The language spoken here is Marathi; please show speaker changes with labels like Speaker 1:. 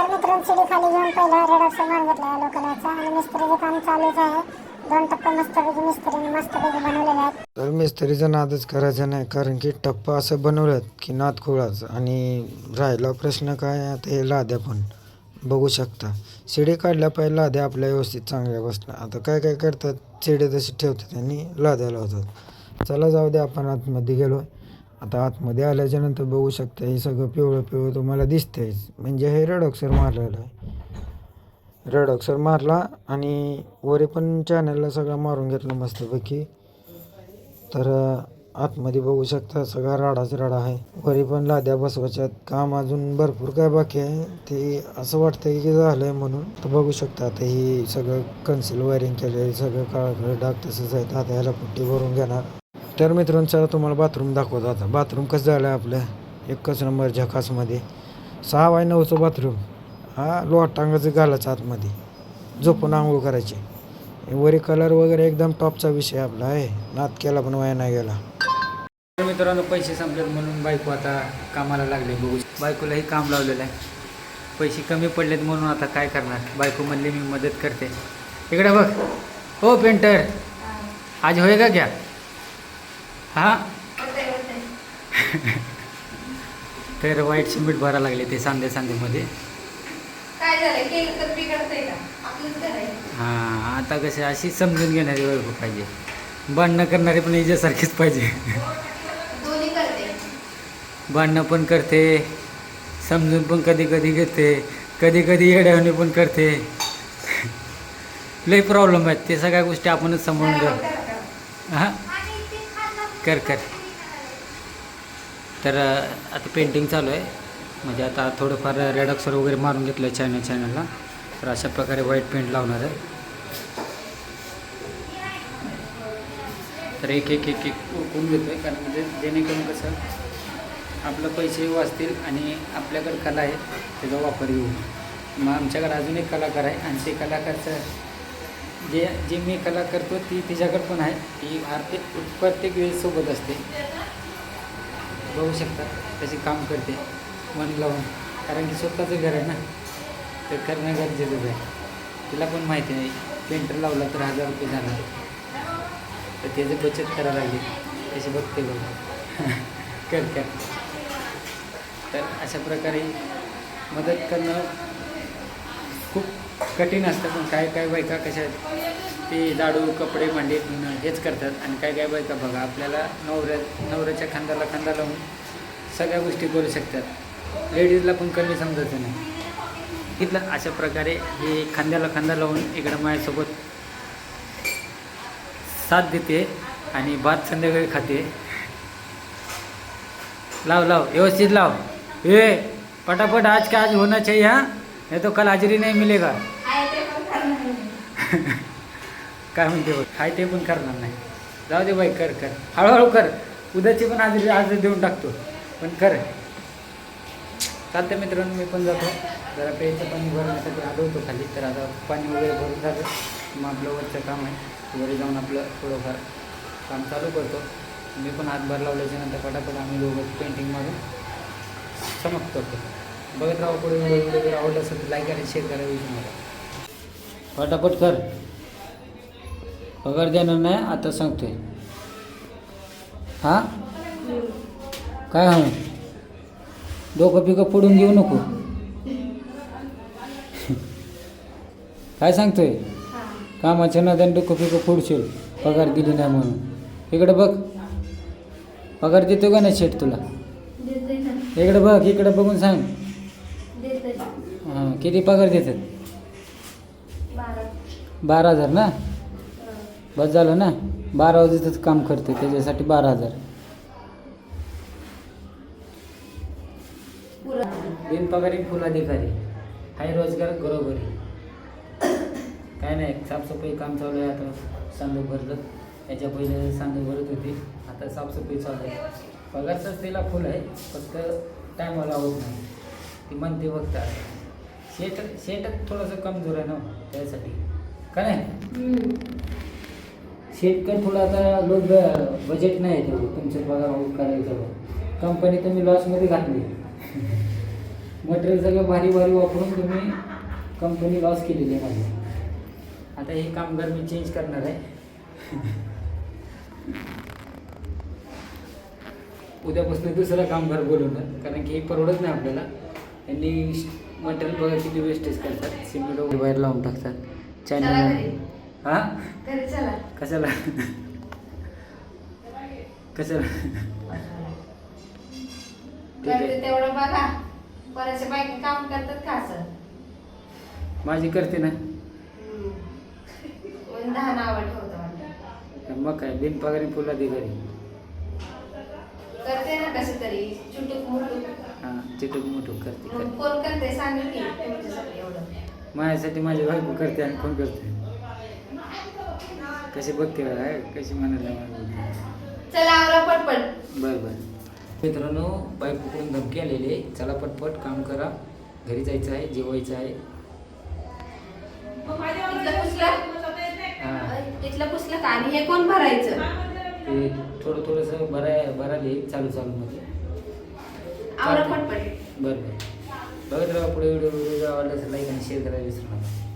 Speaker 1: तर मित्रांनो शिडी खाली घेऊन पहिला रेडॉक्स मार घेतला लोकलाचा आणि मिस्त्रीचं काम चालूच आहे. 2 टप्पे मस्तपैकी मिस्त्रीने मस्तपैकी बनवलेले आहेत.
Speaker 2: तर मिस्त्रीचा नादच करायचा नाही, कारण की टप्पा असं बनवल्यात की नाद खोळाच. आणि राहिला प्रश्न काय, आता हे लाद्या पण बघू शकता. शिडी काढल्या पाहिजे लाद्या आपल्या व्यवस्थित चांगल्या बसल्या. आता काय काय करतात, शिडी तशी ठेवतात आणि लाद्या लावतात. चला जाऊ द्या, आपण आतमध्ये गेलो. आता आतमध्ये आल्याच्या नंतर बघू शकता हे सगळं पिवळं पिवळं तुम्हाला दिसतंयच, म्हणजे हे रेडॉक्सर मारलेलं आहे. रेडॉक्सर मारला आणि वरी पण चॅनलला सगळा मारून घेतला मस्तपैकी. तर आतमध्ये बघू शकता सगळा राडाच राडा आहे. वरी पण लाद्या बसवायच्यात, काम अजून भरपूर काय बाकी आहे. ते असं वाटतंय की झालं आहे म्हणून. तर बघू शकता आता ही सगळं कन्सिल वायरिंग केलं आहे, सगळं काळं डाग तसंच आहे. आता ह्याला पुट्टी भरून घेणार. तर मित्रांनो चला तुम्हाला बाथरूम दाखवतो. आता बाथरूम कसं झालं आहे आपलं, एकच नंबर झकासमध्ये. 6x9चं बाथरूम. हा लोटांगाचं घालायचं आतमध्ये, झोपून आंघोळ करायची. वरी कलर वगैरे एकदम टॉपचा विषय आपला आहे. नाद केला पण वाया नाही गेला.
Speaker 3: तर मित्रांनो पैसे संपलेत म्हणून बायको आता कामाला लागले. बघू बायकोलाही काम लावलेलं आहे. पैसे कमी पडलेत म्हणून आता काय करणार. बायको म्हणली मी मदत करते. इकडे बघ हो पेंटर, आज होय क्या? हां तर व्हाईट सिमेंट भरायला लागले ते सांध्यामध्ये.
Speaker 4: काय झालं केलं तर बिघडतंय का? आपलंच घर आहे.
Speaker 3: हां आता कसे अशी समजून घेणारी बायको पाहिजे, भांडणं करणारी पण हिच्यासारखीच पाहिजे.
Speaker 4: दोन्ही करते.
Speaker 3: भांडणं पण करते, समजून पण कधी कधी घेते, कधी कधी येड्यावणी पण करते. लई प्रॉब्लेम आहेत, ते सगळ्या गोष्टी आपणच सांभाळून घेऊ. हां कर. तर आता पेंटिंग चालू आहे, म्हणजे आता थोडंफार रेडॉक्सर वगैरे मारून घेतलं आहे चॅनलला. तर अशा प्रकारे व्हाईट पेंट लावणार आहे. तर एक उकळून घेतो आहे, कारण म्हणजे जेणेकरून कसं आपलं पैसे वाचतील आणि आपल्याकडे कला आहे त्याचा वापर घेऊ. मग आमच्याकडे अजून एक कलाकार आहे आणि ते कलाकारचं जे मी कला करतो ती तिच्याकडे पण आहे. ती प्रत्येक वेळेस सोबत असते. बघू शकता तशी काम करते मन लावून, कारण की स्वतःचं घर आहे ना, ते करणं गरजेचंच आहे. तिला पण माहिती आहे पेंटर लावला तर 1000 रुपये जाणार, तर त्याची बचत करायला लागली. तशी बघते बघ कर. तर अशा प्रकारे मदत करणं खूप कठीण असतं. पण काय बायका कशा ते झाडू कपडे भांडे धुणं हेच करतात. आणि काय बायका बघा आपल्याला नवऱ्याच्या खांद्याला खांदा लावून सगळ्या गोष्टी करू शकतात. लेडीजला पण कमी समजायचं नाही. इथलं अशा प्रकारे हे खांद्याला खांदा लावून इकडं माझ्यासोबत साथ देते आणि भात संध्याकाळी खाते. लाव व्यवस्थित लाव. ए पटापट आज का आज होना चाहिए. हाँ नहीं तो कल हाजिरी नहीं मिलेगा.
Speaker 4: आहे ते पण करणार नाही.
Speaker 3: काय म्हणते बघ, हाय ते पण करणार नाही. जाऊ दे बाई, कर हळूहळू कर. उद्याची पण हाजिरी आज देऊन टाकतो, पण कर. चालतं मित्रांनो, मी पण जातो जरा प्यायचं पाणी भरण्यासाठी आलो होतो खाली. तर आता पाणी वगैरे भरून झालं, मग आपलं वरचं काम आहे वरी जाऊन आपलं थोडंफार काम चालू करतो. मी पण हातभार लावल्याच्या नंतर पटापट आम्ही दोघं पेंटिंग मारून समाप्त करतो. बघत राहा पुढे. व्हिडिओ जर आवडला असेल तर लाईक आणि शेअर करायला विसरू नका. पटापट कर. पगार देणार नाही आता सांगतोय. हां काय हां डोकं पिकं फोडून घेऊ नको. काय सांगतोय, कामाच्या नादाने डोकं पिकं फोडशील पगार दिली नाही म्हणून. इकडे बघ, पगार देतो का नाही शेठ तुला? इकडे बघ, इकडे बघून सांग. हां किती पगार देतात? 12,000 ना. बस झालं ना, 12 वाजेचं काम करते त्याच्यासाठी 12,000. बिनपगारी फुल अधिकारी हाय रोजगार घरोघरी. काय नाही, साफसफाई काम चालू आहे. आता सांडू भरलं, याच्या पहिले सांडू भरत होती, आता साफसफाई चालू आहे. पगारचंच तिला फुल आहे, फक्त टायमाला होत नाही. ती म्हणते बघता शेटच थोडंसं कमजोर आहे ना त्यासाठी. का नाही शेतकरी थोडं आता लोक बजेट नाही आहे तेवढं तुमचं पगार करायचं. कंपनी तुम्ही लॉसमध्ये घातली. मटेरियल सगळं भारी भारी वापरून तुम्ही कंपनी लॉस केलेली आहे माझी. आता हे कामगार मी चेंज करणार आहे. उद्यापासून दुसरा कामगार बोलवणार, कारण की हे परवडत नाही आपल्याला. यांनी मटेरियल बघा किती वेस्टेज करतात, सिमेंट वगैरे बाहेर लावून टाकतात
Speaker 4: चला
Speaker 3: चायना.
Speaker 4: घरी.
Speaker 3: हां
Speaker 4: घरी चला.
Speaker 3: कशाला कशाला ठीक आहे.
Speaker 4: करते तेवढं बघा. कोणाच्या बायका काम करतात का असं?
Speaker 3: माझी करते ना,
Speaker 4: म्हणून 10 नावं ठेवतं वाटतं.
Speaker 3: मग काय बिनपगारी फुला दे घरी.
Speaker 4: करते ना कसं तरी चुटूक मुटूक.
Speaker 3: हां चिटूक मुटूक करते
Speaker 4: मग कोण करते सांगेल की तुमच्यासाठी एवढं.
Speaker 3: माझ्यासाठी माझी बायको करते आणि कोण करते. कशी बघते बघा, कशी म्हणायला मला.
Speaker 4: चला आवरा पटपट.
Speaker 3: बरं बरं मित्रांनो, बायकोकडून धमकी आलेली आहे. चला पटपट काम करा, घरी जायचं आहे, जेवायचं आहे.
Speaker 4: इथलं पुसलं?
Speaker 3: हां
Speaker 4: इथलं पुसलं का? आणि हे कोण भरायचं?
Speaker 3: ते थोडं थोडंसं भराले चालूमध्ये.
Speaker 4: आवरा पटपट.
Speaker 3: बरं बरं बघत राहा पुढे व्हिडिओ आवडला असेल लाईक आणि शेअर करायला विसरू नका.